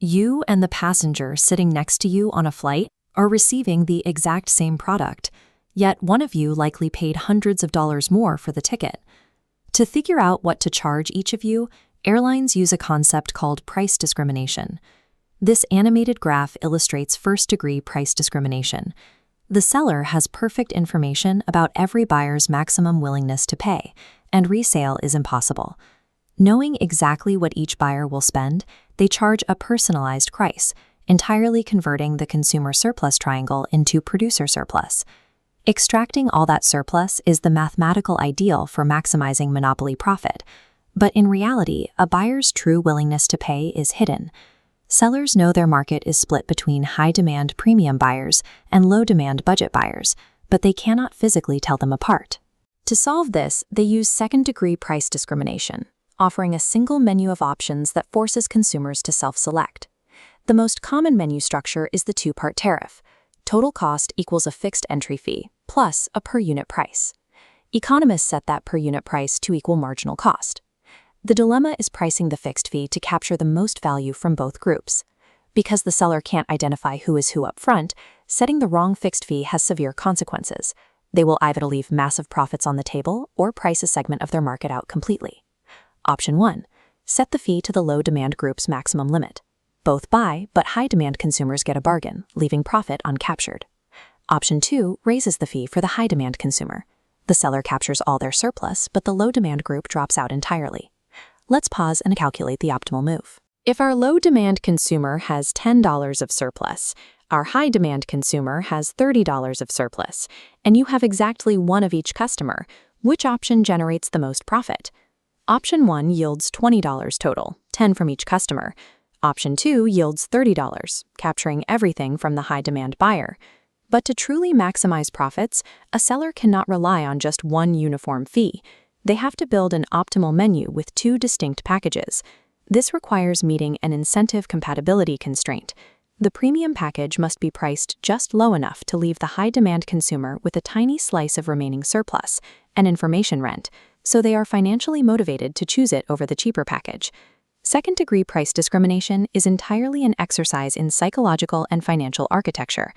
You and the passenger sitting next to you on a flight are receiving the exact same product, yet one of you likely paid hundreds of dollars more for the ticket. To figure out what to charge each of you, airlines use a concept called price discrimination. This animated graph illustrates first-degree price discrimination. The seller has perfect information about every buyer's maximum willingness to pay, and resale is impossible. Knowing exactly what each buyer will spend, they charge a personalized price, entirely converting the consumer surplus triangle into producer surplus. Extracting all that surplus is the mathematical ideal for maximizing monopoly profit, but in reality, a buyer's true willingness to pay is hidden. Sellers know their market is split between high-demand premium buyers and low-demand budget buyers, but they cannot physically tell them apart. To solve this, they use second-degree price discrimination, offering a single menu of options that forces consumers to self-select. The most common menu structure is the two-part tariff. Total cost equals a fixed entry fee, plus a per-unit price. Economists set that per-unit price to equal marginal cost. The dilemma is pricing the fixed fee to capture the most value from both groups. Because the seller can't identify who is who up front, setting the wrong fixed fee has severe consequences. They will either leave massive profits on the table or price a segment of their market out completely. Option 1. Set the fee to the low-demand group's maximum limit. Both buy, but high-demand consumers get a bargain, leaving profit uncaptured. Option 2 raises the fee for the high-demand consumer. The seller captures all their surplus, but the low-demand group drops out entirely. Let's pause and calculate the optimal move. If our low-demand consumer has $10 of surplus, our high-demand consumer has $30 of surplus, and you have exactly one of each customer, which option generates the most profit? Option 1 yields $20 total, 10 from each customer. Option 2 yields $30, capturing everything from the high-demand buyer. But to truly maximize profits, a seller cannot rely on just one uniform fee. They have to build an optimal menu with two distinct packages. This requires meeting an incentive compatibility constraint. The premium package must be priced just low enough to leave the high-demand consumer with a tiny slice of remaining surplus, an information rent, so they are financially motivated to choose it over the cheaper package. Second-degree price discrimination is entirely an exercise in psychological and financial architecture.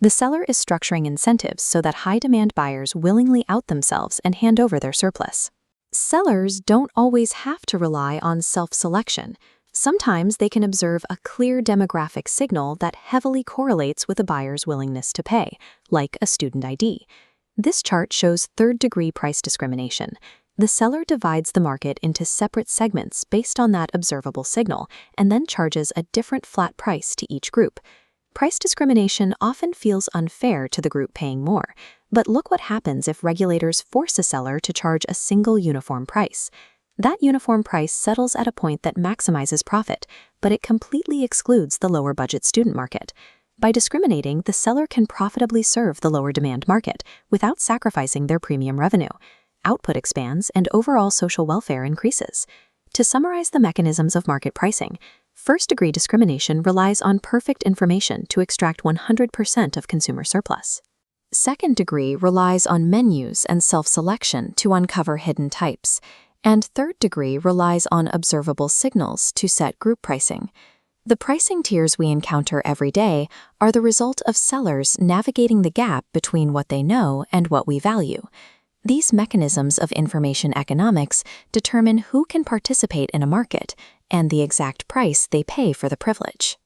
The seller is structuring incentives so that high-demand buyers willingly out themselves and hand over their surplus. Sellers don't always have to rely on self-selection. Sometimes they can observe a clear demographic signal that heavily correlates with a buyer's willingness to pay, like a student ID. This chart shows third-degree price discrimination. The seller divides the market into separate segments based on that observable signal and then charges a different flat price to each group. Price discrimination often feels unfair to the group paying more, but look what happens if regulators force a seller to charge a single uniform price. That uniform price settles at a point that maximizes profit, but it completely excludes the lower-budget student market. By discriminating, the seller can profitably serve the lower-demand market without sacrificing their premium revenue. Output expands and overall social welfare increases. To summarize the mechanisms of market pricing, first-degree discrimination relies on perfect information to extract 100% of consumer surplus. Second-degree relies on menus and self-selection to uncover hidden types, and third-degree relies on observable signals to set group pricing. The pricing tiers we encounter every day are the result of sellers navigating the gap between what they know and what we value. These mechanisms of information economics determine who can participate in a market and the exact price they pay for the privilege.